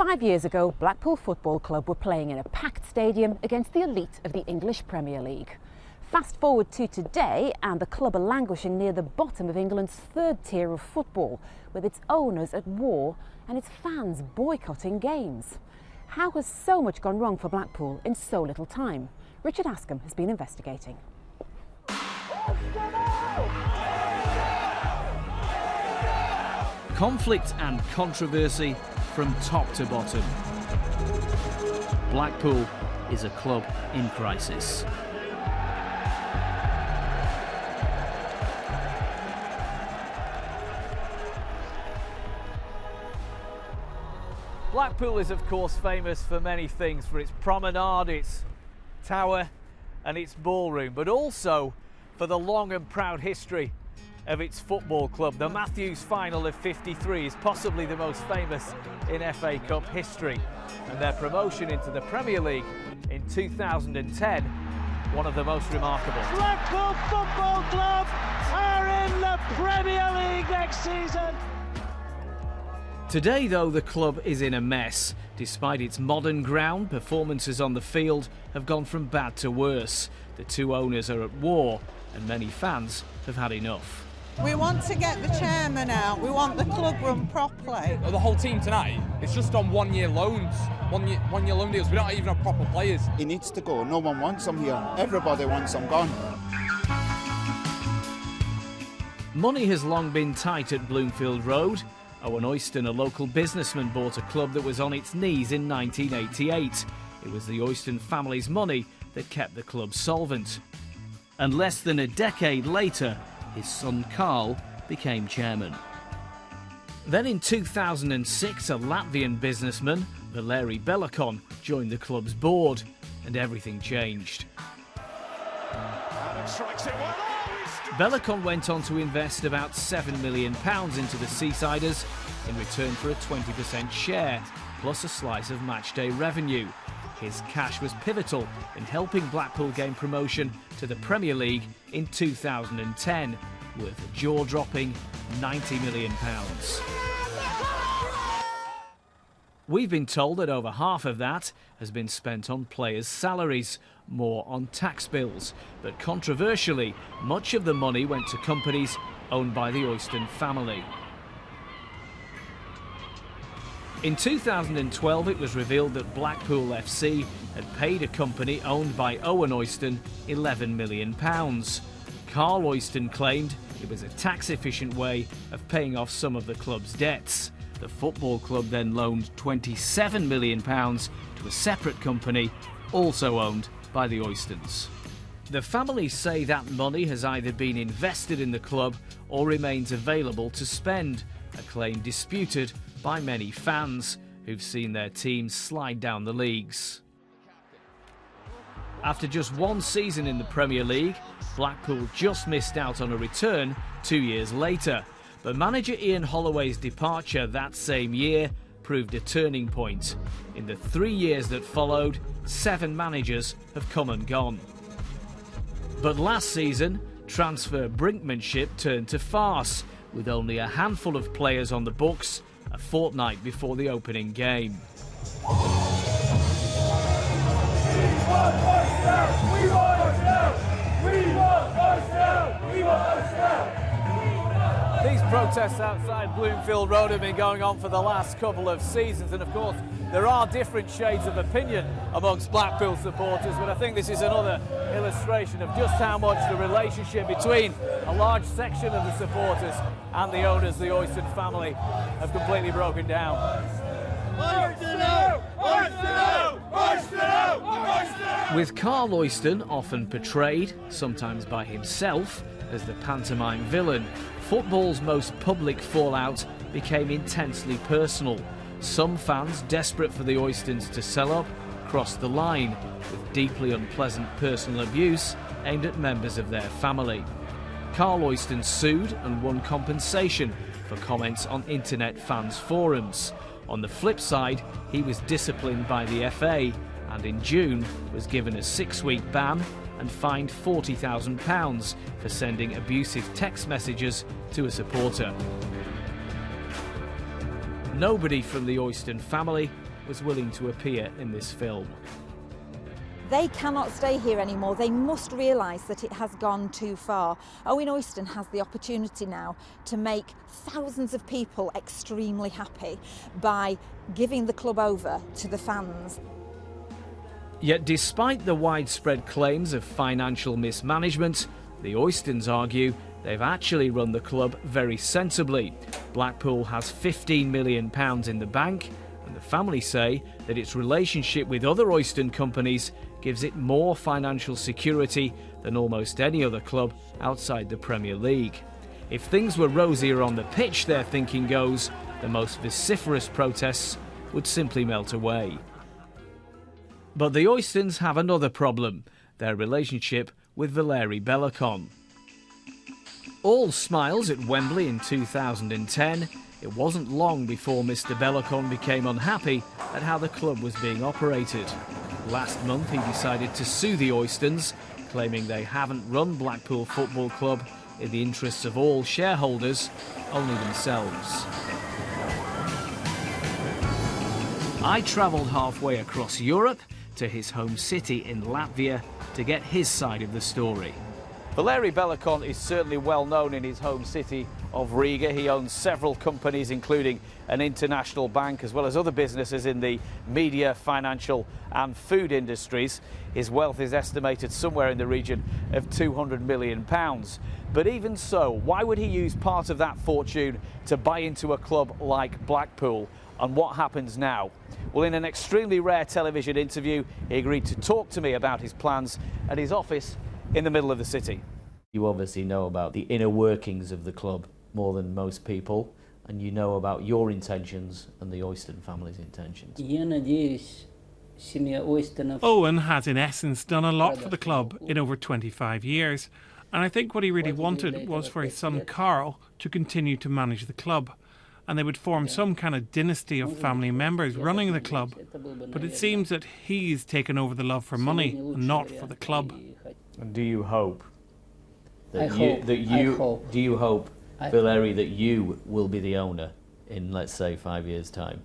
5 years ago, Blackpool Football Club were playing in a packed stadium against the elite of the English Premier League. Fast forward to today, and the club are languishing near the bottom of England's third tier of football, with its owners at war and its fans boycotting games. How has so much gone wrong for Blackpool in so little time? Richard Askam has been investigating. Conflict and controversy from top to bottom. Blackpool is a club in crisis. Blackpool is of course famous for many things, for its promenade, its tower and its ballroom, but also for the long and proud history of its football club. The Matthews final of '53 is possibly the most famous in FA Cup history, and their promotion into the Premier League in 2010, one of the most remarkable. Blackpool Football Club are in the Premier League next season. Today, though, the club is in a mess. Despite its modern ground, performances on the field have gone from bad to worse. The two owners are at war, and many fans have had enough. We want to get the chairman out. We want the club run properly. The whole team tonight, it's just on one-year loans, one-year loan deals. We don't even have proper players. He needs to go. No one wants him here. Everybody wants him gone. Money has long been tight at Bloomfield Road. Owen Oyston, a local businessman, bought a club that was on its knees in 1988. It was the Oyston family's money that kept the club solvent. And less than a decade later, his son Carl became chairman. Then in 2006, a Latvian businessman, Valeri Belakon, joined the club's board, and everything changed. Belakon went on to invest about £7 million into the Seasiders in return for a 20% share, plus a slice of matchday revenue. His cash was pivotal in helping Blackpool gain promotion to the Premier League in 2010, worth a jaw-dropping £90 million. We've been told that over half of that has been spent on players' salaries, more on tax bills. But controversially, much of the money went to companies owned by the Oyston family. In 2012, it was revealed that Blackpool FC had paid a company owned by Owen Oyston £11 million. Carl Oyston claimed it was a tax-efficient way of paying off some of the club's debts. The football club then loaned £27 million to a separate company, also owned by the Oystons. The family say that money has either been invested in the club or remains available to spend, a claim disputed by many fans who've seen their teams slide down the leagues. After just one season in the Premier League, Blackpool just missed out on a return 2 years later. But manager Ian Holloway's departure that same year proved a turning point. In the 3 years that followed, 7 managers have come and gone. But last season, transfer brinkmanship turned to farce, with only a handful of players on the books a fortnight before the opening game. These protests outside Bloomfield Road have been going on for the last couple of seasons, and of course there are different shades of opinion amongst Blackpool supporters, but I think this is another illustration of just how much the relationship between a large section of the supporters and the owners, the Oyston family, have completely broken down. With Carl Oyston often portrayed, sometimes by himself, as the pantomime villain, football's most public fallout became intensely personal. Some fans, desperate for the Oystons to sell up, crossed the line with deeply unpleasant personal abuse aimed at members of their family. Carl Oyston sued and won compensation for comments on internet fans' forums. On the flip side, he was disciplined by the FA and in June was given a 6-week ban and fined £40,000 for sending abusive text messages to a supporter. Nobody from the Oyston family was willing to appear in this film. They cannot stay here anymore. They must realise that it has gone too far. Owen Oyston has the opportunity now to make thousands of people extremely happy by giving the club over to the fans. Yet despite the widespread claims of financial mismanagement, the Oystons argue they've actually run the club very sensibly. Blackpool has £15 million in the bank, and the family say that its relationship with other Oyston companies gives it more financial security than almost any other club outside the Premier League. If things were rosier on the pitch, their thinking goes, the most vociferous protests would simply melt away. But the Oystons have another problem, their relationship with Valeri Belokon. All smiles at Wembley in 2010, it wasn't long before Mr. Belokon became unhappy at how the club was being operated. Last month he decided to sue the Oystons, claiming they haven't run Blackpool Football Club in the interests of all shareholders, only themselves. I travelled halfway across Europe to his home city in Latvia to get his side of the story. Valeri Belokon is certainly well known in his home city of Riga. He owns several companies, including an international bank, as well as other businesses in the media, financial and food industries. His wealth is estimated somewhere in the region of £200 million. But even so, why would he use part of that fortune to buy into a club like Blackpool? And what happens now? Well, in an extremely rare television interview, he agreed to talk to me about his plans at his office in the middle of the city. You obviously know about the inner workings of the club more than most people, and you know about your intentions and the Oyston family's intentions. Owen has in essence done a lot for the club in over 25 years, and I think what he really wanted was for his son Carl to continue to manage the club, and they would form some kind of dynasty of family members running the club. But it seems that he's taken over the love for money and not for the club. And do you hope that Do you hope, Valeri, that you will be the owner in, let's say, 5 years' time?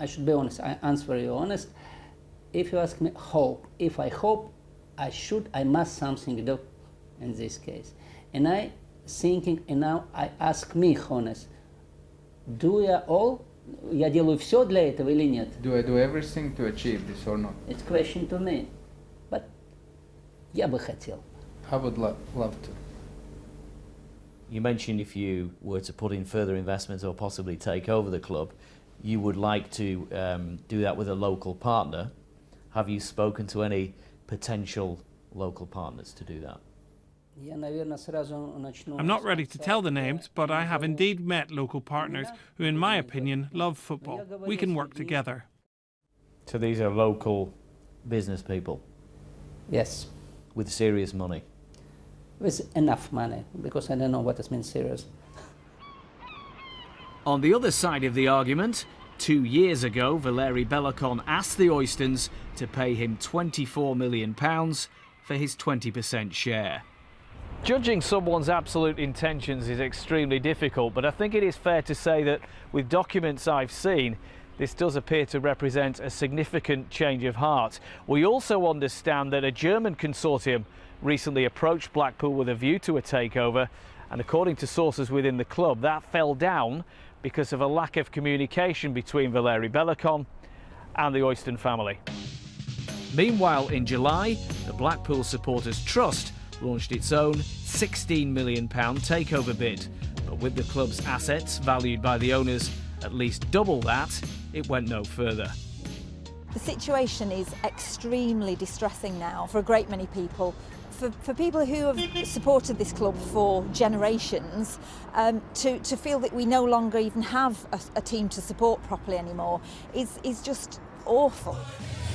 I should be honest. I answer you honest. If you ask me hope, if I hope, I must something do in this case. And I thinking, and now I ask me honest, do я делаю все для этого или нет? Do I do everything to achieve this or not? It's a question to me, but я бы хотел. I would love to. You mentioned if you were to put in further investments or possibly take over the club, you would like to do that with a local partner. Have you spoken to any potential local partners to do that? I'm not ready to tell the names, but I have indeed met local partners who, in my opinion, love football. We can work together. So these are local business people? Yes. With serious money? With enough money, because I don't know what it means serious. On the other side of the argument, 2 years ago, Valeri Belokon asked the Oystons to pay him £24 million for his 20% share. Judging someone's absolute intentions is extremely difficult, but I think it is fair to say that with documents I've seen, this does appear to represent a significant change of heart. We also understand that a German consortium recently approached Blackpool with a view to a takeover, and according to sources within the club, that fell down because of a lack of communication between Valeri Belokon and the Oyston family. Meanwhile, in July, the Blackpool Supporters Trust launched its own £16 million takeover bid, but with the club's assets valued by the owners at least double that, it went no further. The situation is extremely distressing now for a great many people. For people who have supported this club for generations, to feel that we no longer even have a team to support properly anymore is just awful.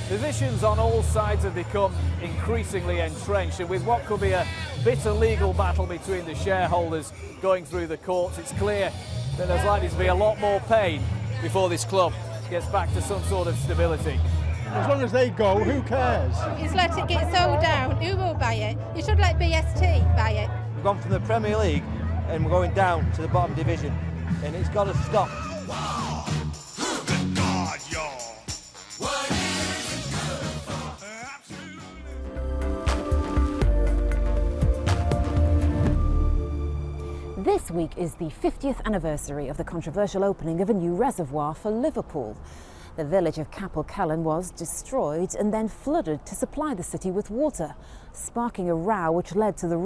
Positions on all sides have become increasingly entrenched, and with what could be a bitter legal battle between the shareholders going through the courts, it's clear that there's likely to be a lot more pain before this club gets back to some sort of stability. As long as they go, who cares? Just let it get sold down. Who will buy it? You should let BST buy it. We've gone from the Premier League and we're going down to the bottom division. and it's got to stop. This week is the 50th anniversary of the controversial opening of a new reservoir for Liverpool. The village of Capel Celyn was destroyed and then flooded to supply the city with water, sparking a row which led to the